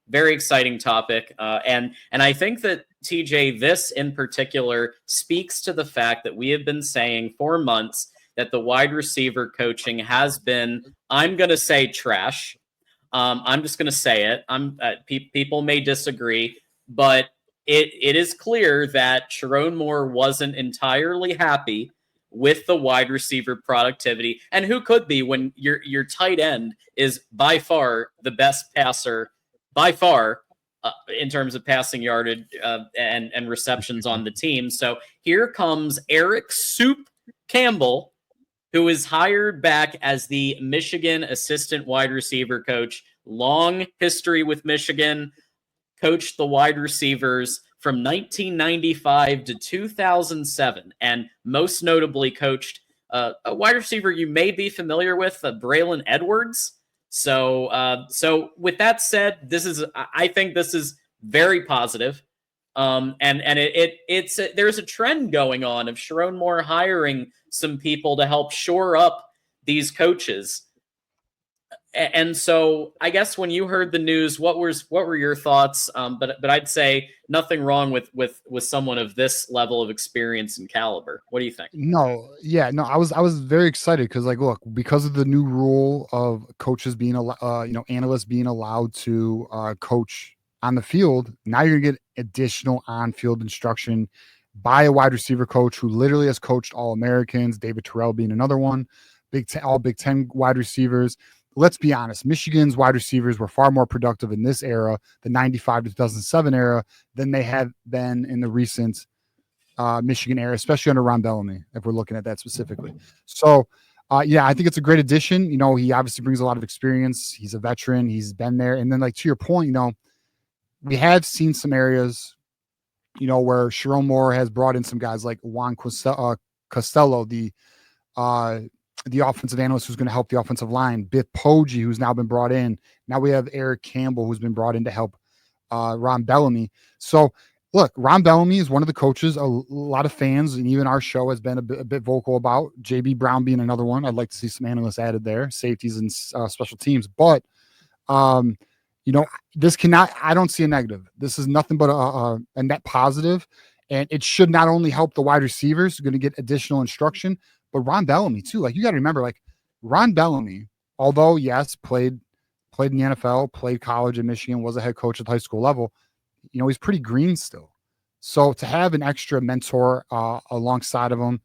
very exciting topic. And I think that, TJ, this in particular speaks to the fact that we have been saying for months that the wide receiver coaching has been, I'm going to say, trash. I'm just going to say it. People may disagree, but it is clear that Sharon Moore wasn't entirely happy with the wide receiver productivity. And who could be when your tight end is by far the best passer, by far, in terms of passing yardage and receptions on the team. So here comes Eric Soup Campbell, who is hired back as the Michigan assistant wide receiver coach. Long history with Michigan, coached the wide receivers from 1995 to 2007, and most notably coached a wide receiver you may be familiar with, Braylon Edwards. So with that said, I think this is very positive. And there's a trend going on of Sharon Moore hiring some people to help shore up these coaches. And so I guess when you heard the news, what were your thoughts? But I'd say nothing wrong with someone of this level of experience and caliber. What do you think? No, I was very excited because, like, look, because of the new rule of coaches being analysts being allowed to coach on the field, now you're gonna get additional on-field instruction by a wide receiver coach who literally has coached All-Americans, David Terrell being another one, all Big Ten wide receivers. Let's be honest, Michigan's wide receivers were far more productive in this era, the 95 to 2007 era, than they have been in the recent Michigan era, especially under Ron Bellamy, if we're looking at that specifically. So, I think it's a great addition. You know, he obviously brings a lot of experience. He's a veteran. He's been there. And then, like, to your point, we have seen some areas, where Sharon Moore has brought in some guys like Juan Costello, the offensive analyst who's going to help the offensive line, Biff Poggi, who's now been brought in. Now we have Eric Campbell, who's been brought in to help Ron Bellamy. So, look, Ron Bellamy is one of the coaches a lot of fans and even our show has been a bit vocal about. J.B. Brown being another one. I'd like to see some analysts added there, safeties and special teams. But, this I don't see a negative. This is nothing but a net positive. And it should not only help the wide receivers, going to get additional instruction, but Ron Bellamy too. Like, you got to remember, like, Ron Bellamy, although yes, played in the NFL, played college in Michigan, was a head coach at the high school level, he's pretty green still. So to have an extra mentor alongside of him,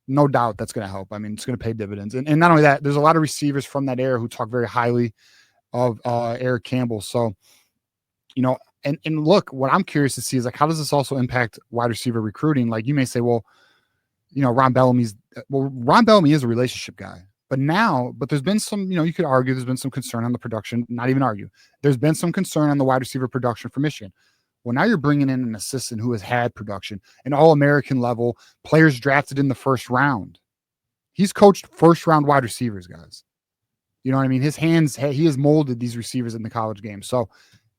no doubt that's going to help. I mean, it's going to pay dividends. And not only that, there's a lot of receivers from that era who talk very highly of Eric Campbell. So, and look, what I'm curious to see is, like, how does this also impact wide receiver recruiting? Like, you may say, well, Ron Bellamy is a relationship guy. But there's been some, you could argue there's been some concern on the production, not even argue. There's been some concern on the wide receiver production for Michigan. Well, now you're bringing in an assistant who has had production, an All-American level, players drafted in the first round. He's coached first-round wide receivers, guys. You know what I mean? He has molded these receivers in the college game. So,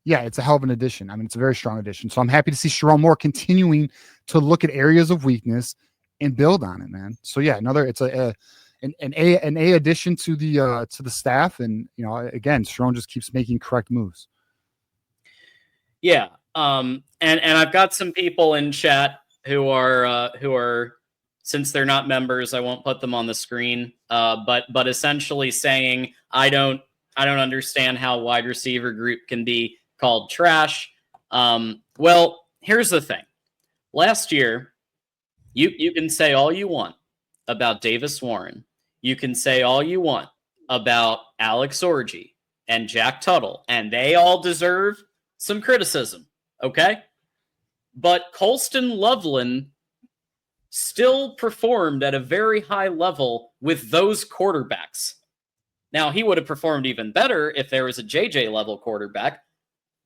yeah, it's a hell of an addition. I mean, it's a very strong addition. So I'm happy to see Sharon Moore continuing to look at areas of weakness and build on it, man. So yeah, it's an A addition to the staff, and again, Sharon just keeps making correct moves. Yeah, and I've got some people in chat who are since they're not members, I won't put them on the screen, but essentially saying I don't understand how wide receiver group can be called trash. Well, here's the thing. Last year, you can say all you want about Davis Warren. You can say all you want about Alex Orji and Jack Tuttle, and they all deserve some criticism, okay? But Colston Loveland still performed at a very high level with those quarterbacks. Now, he would have performed even better if there was a JJ level quarterback,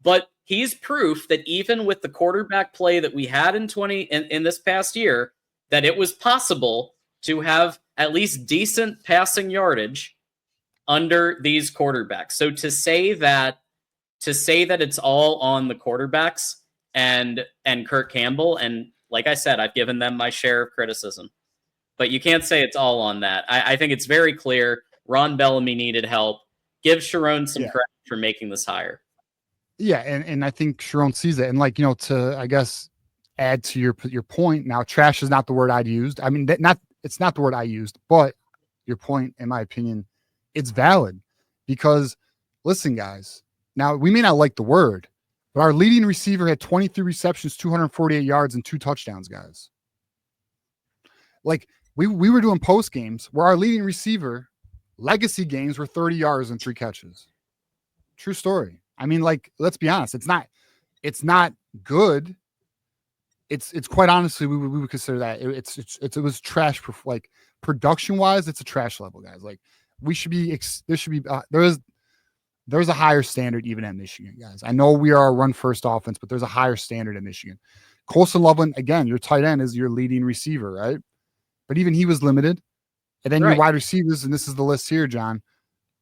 but he's proof that even with the quarterback play that we had in this past year, that it was possible to have at least decent passing yardage under these quarterbacks. So to say that it's all on the quarterbacks and Kirk Campbell, and like I said, I've given them my share of criticism, but you can't say it's all on that. I think it's very clear Ron Bellamy needed help. give Sharon some Yeah. credit for making this hire. Yeah, and I think Sharon sees it. And like, to I guess add to your point, now trash is not the word I'd used. I mean, it's not the word I used, but your point, in my opinion, it's valid because listen, guys, now we may not like the word, but our leading receiver had 23 receptions, 248 yards, and 2 touchdowns, guys. Like we were doing post games where our leading receiver legacy games were 30 yards and 3 catches. True story. I mean, like, let's be honest. It's not good. It's quite honestly, we would consider that it was trash. Like production wise, it's a trash level, guys. Like we should be, there's a higher standard even at Michigan, guys. I know we are a run first offense, but there's a higher standard at Michigan. Colson Loveland, again, your tight end is your leading receiver, right? But even he was limited. And then your wide receivers, and this is the list here, John.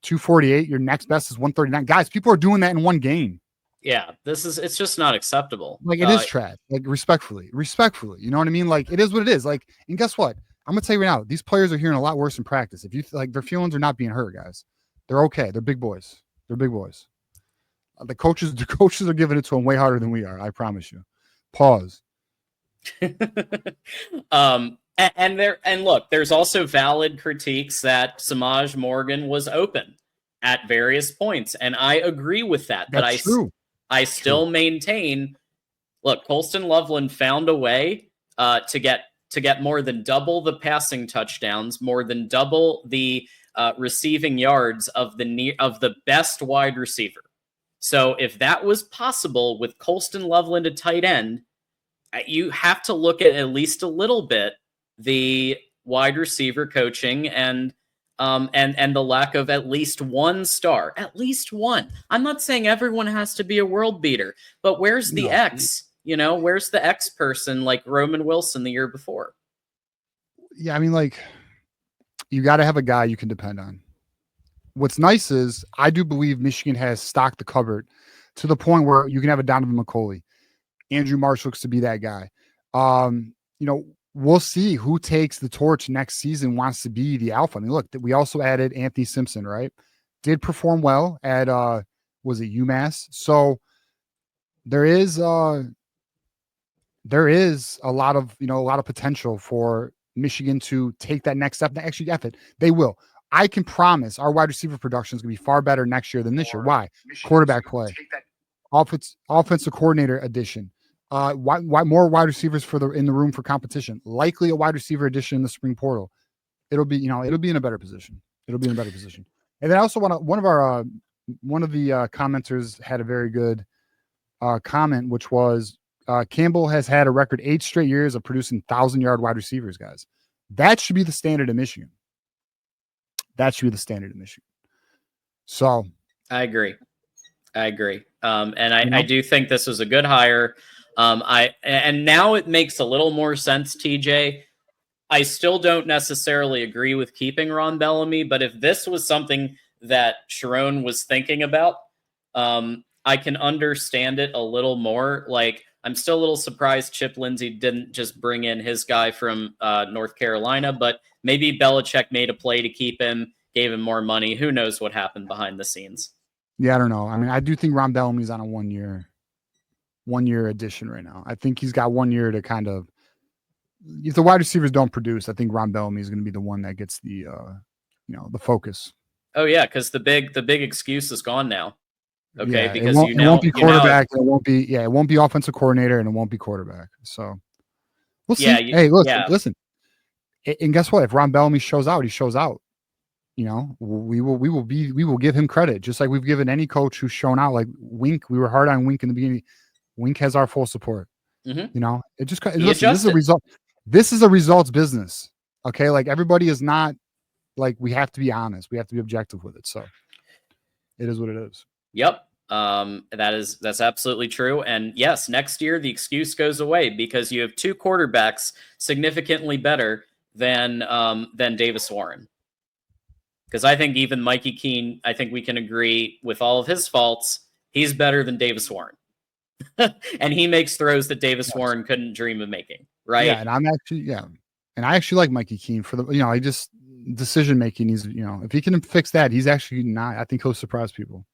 248. Your next best is 139. Guys, people are doing that in one game. Yeah, it's just not acceptable. Like it is trash. Like respectfully. You know what I mean? Like it is what it is. Like, and guess what? I'm gonna tell you right now, these players are hearing a lot worse in practice. If you like, their feelings are not being hurt, guys. They're okay. They're big boys. The coaches are giving it to them way harder than we are. I promise you. Pause. And look, there's also valid critiques that Samaj Morgan was open at various points, and I agree with that. That's true. I still maintain. Look, Colston Loveland found a way to get more than double the passing touchdowns, more than double the receiving yards of the best wide receiver. So if that was possible with Colston Loveland at tight end, you have to look at least a little bit the wide receiver coaching and the lack of at least one star. At least one. I'm not saying everyone has to be a world beater, but where's the X? Where's the X person like Roman Wilson the year before? Yeah, I mean, like, you got to have a guy you can depend on. What's nice is I do believe Michigan has stocked the cupboard to the point where you can have a Donovan McCulley. Andrew Marsh looks to be that guy. We'll see who takes the torch next season, wants to be the alpha. I mean, look, we also added Anthony Simpson, right? Did perform well at, was it UMass? So there is a lot of potential for Michigan to take that next step. Actually, they will. I can promise our wide receiver production is going to be far better next year than this year. Why? Quarterback play, offensive coordinator addition. Why more wide receivers in the room for competition? Likely a wide receiver addition in the spring portal. It'll be in a better position. And then I also want one of the commenters had a very good comment, which was Campbell has had a record 8 straight years of producing 1,000-yard wide receivers, guys. That should be the standard in Michigan. So I agree. I do think this was a good hire. And now it makes a little more sense, TJ. I still don't necessarily agree with keeping Ron Bellamy, but if this was something that Sharon was thinking about, I can understand it a little more. Like, I'm still a little surprised Chip Lindsey didn't just bring in his guy from North Carolina, but maybe Belichick made a play to keep him, gave him more money. Who knows what happened behind the scenes? Yeah, I don't know. I mean, I do think Ron Bellamy's on a one-year addition right now. I think he's got 1 year to kind of, if the wide receivers don't produce, I think Ron Bellamy is going to be the one that gets the focus. Oh yeah, because the big excuse is gone now. Okay, yeah, because it won't be quarterback. It won't be offensive coordinator, and it won't be quarterback. So we'll see. Yeah, hey, listen. And guess what? If Ron Bellamy shows out, he shows out. We will give him credit, just like we've given any coach who's shown out. Like Wink, we were hard on Wink in the beginning. Wink has our full support. Mm-hmm. This is a result. This is a results business. Okay, like everybody is not like, we have to be honest. We have to be objective with it. So it is what it is. Yep. That's absolutely true. And yes, next year the excuse goes away because you have 2 quarterbacks significantly better than Davis Warren. Because I think even Mikey Keene, I think we can agree with all of his faults, he's better than Davis Warren. And he makes throws that Davis Warren couldn't dream of making, right? Yeah, and I actually like Mikey Keene for the, decision making. He's, if he can fix that, he's actually not. I think he'll surprise people.